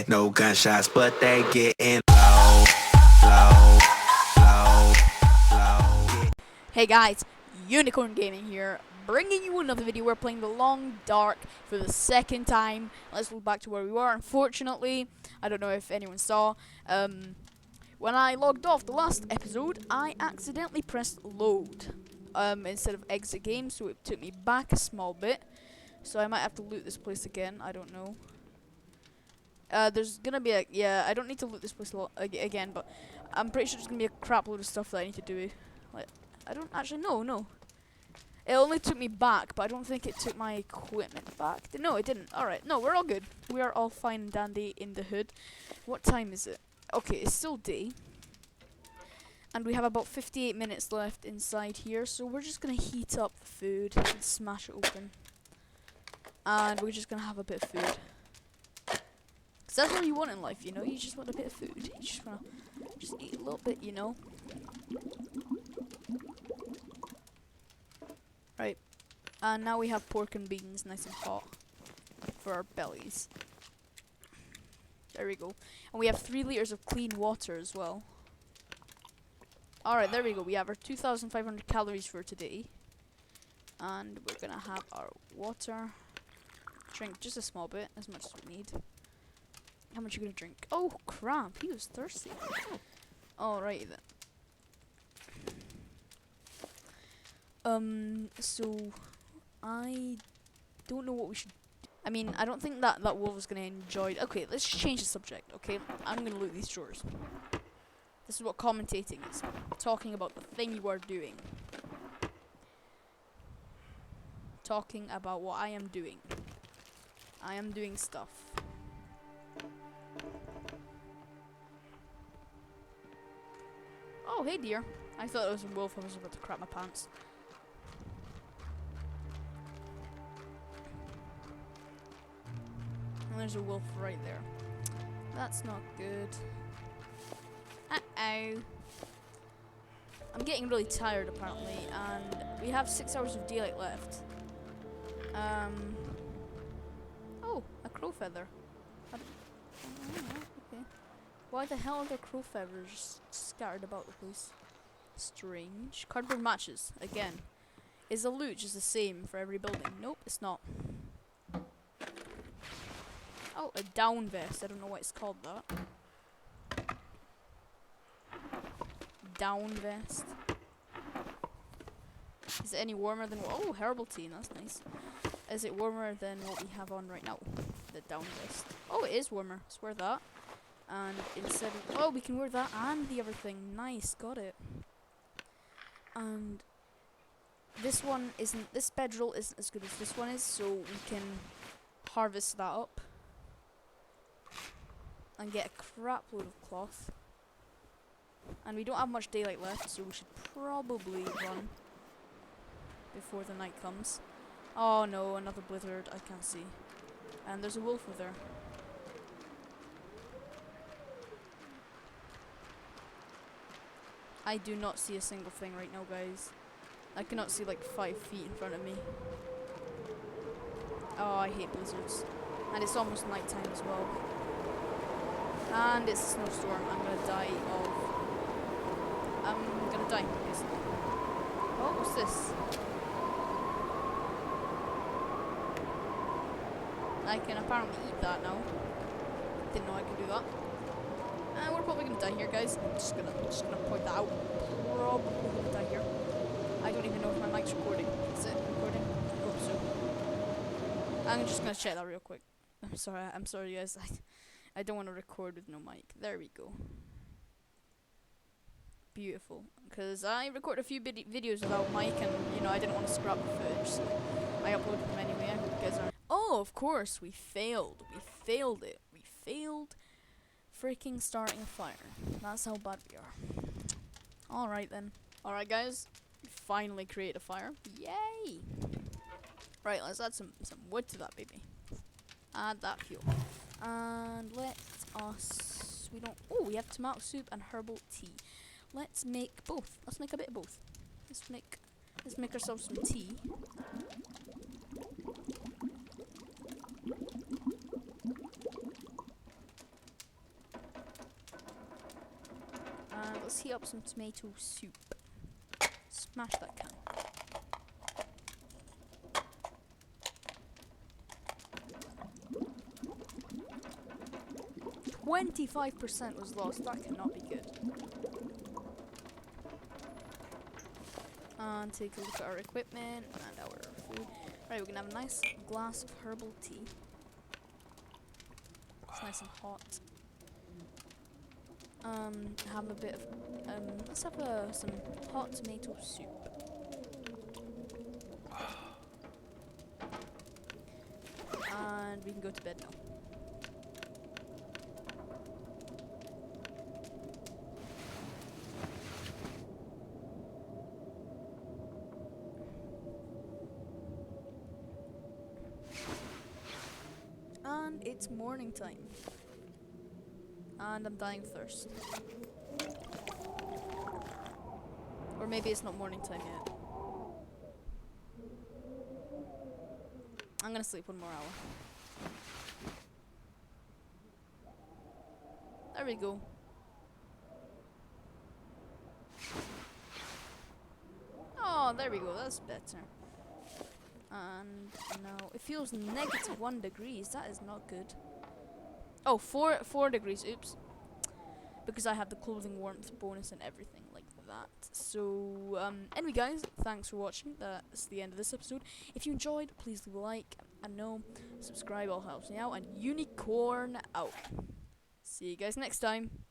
No gunshots, but they getting low, low, low, low. Hey guys, Unicorn Gaming here, bringing you another video. We're playing The Long Dark for the second time. Let's look back to where we were. Unfortunately, I don't know if anyone saw, when I logged off the last episode, I accidentally pressed load instead of exit game, so it took me back a small bit. So I might have to loot this place again, I don't know. There's gonna be I don't need to loot this place again, but I'm pretty sure there's gonna be a crap load of stuff that I need to do. Like, I don't actually know, no. It only took me back, but I don't think it took my equipment back. No, it didn't. Alright, no, we're all good. We are all fine and dandy in the hood. What time is it? Okay, it's still day. And we have about 58 minutes left inside here, so we're just gonna heat up the food and smash it open. And we're just gonna have a bit of food. Because that's all you want in life, you know? You just want a bit of food. You just wanna eat a little bit, you know? Right. And now we have pork and beans nice and hot for our bellies. There we go. And we have 3 liters of clean water as well. Alright, there we go. We have our 2,500 calories for today. And we're gonna have our water. Drink just a small bit, as much as we need. How much are you gonna drink? Oh crap, he was thirsty. Alright then. So I don't know what we should. I mean, I don't think that wolf is gonna enjoy it. Okay, let's change the subject. Okay, I'm gonna loot these drawers. This is what commentating is. Talking about the thing you are doing. Talking about what I am doing. I am doing stuff. Oh, hey dear. I thought it was a wolf. I was about to crap my pants. And there's a wolf right there. That's not good. Uh-oh. I'm getting really tired apparently, and we have 6 hours of daylight left. Oh, a crow feather. Okay. Why the hell are there crow feathers scattered about the place? Strange. Cardboard matches, again. Is the loot just the same for every building? Nope, it's not. Oh, a down vest. I don't know why it's called that. Down vest. Is it any warmer than... Oh, herbal tea. That's nice. Is it warmer than what we have on right now? The down vest. Oh, it is warmer. Let's wear that. And instead of... Oh, we can wear that and the other thing. Nice. Got it. And this one isn't... This bedroll isn't as good as this one is, so we can harvest that up. And get a crap load of cloth. And we don't have much daylight left, so we should probably run before the night comes. Oh no, another blizzard. I can't see. And there's a wolf over there. I do not see a single thing right now, guys. I cannot see like 5 feet in front of me. Oh, I hate blizzards. And it's almost nighttime as well. And it's a snowstorm. I'm gonna die basically. Oh, what's this? I can apparently eat that now. Didn't know I could do that. And we're probably gonna die here, guys. I'm just gonna point that out. Probably gonna die here. I don't even know if my mic's recording. Is it recording? I hope so. I'm just gonna check that real quick. I'm sorry guys. I don't want to record with no mic. There we go. Beautiful. Because I record a few videos without mic, and you know I didn't want to scrap the footage, so I uploaded them anyway. I hope you guys are. Oh, of course, we failed. We failed it. We failed freaking starting a fire. That's how bad we are. Alright then. Alright guys, we finally create a fire. Yay! Right, let's add some wood to that baby. Add that fuel. And let us... Oh, we have tomato soup and herbal tea. Let's make both. Let's make a bit of both. Let's make ourselves some tea. let's heat up some tomato soup. Smash that can. 25% was lost. That cannot be good. And take a look at our equipment and our food. Right, we're gonna have a nice glass of herbal tea. It's nice and hot. Have a bit of let's have some hot tomato soup. And we can go to bed now. And it's morning time. And I'm dying of thirst. Or maybe it's not morning time yet. I'm gonna sleep one more hour. There we go. Oh, there we go. That's better. And now it feels -1 degrees. That is not good. Oh, 4 degrees. Oops. Because I have the clothing warmth bonus and everything like that. So, anyway, guys, thanks for watching. That's the end of this episode. If you enjoyed, please leave a like. And no, subscribe all helps me out. And Unicorn out. See you guys next time.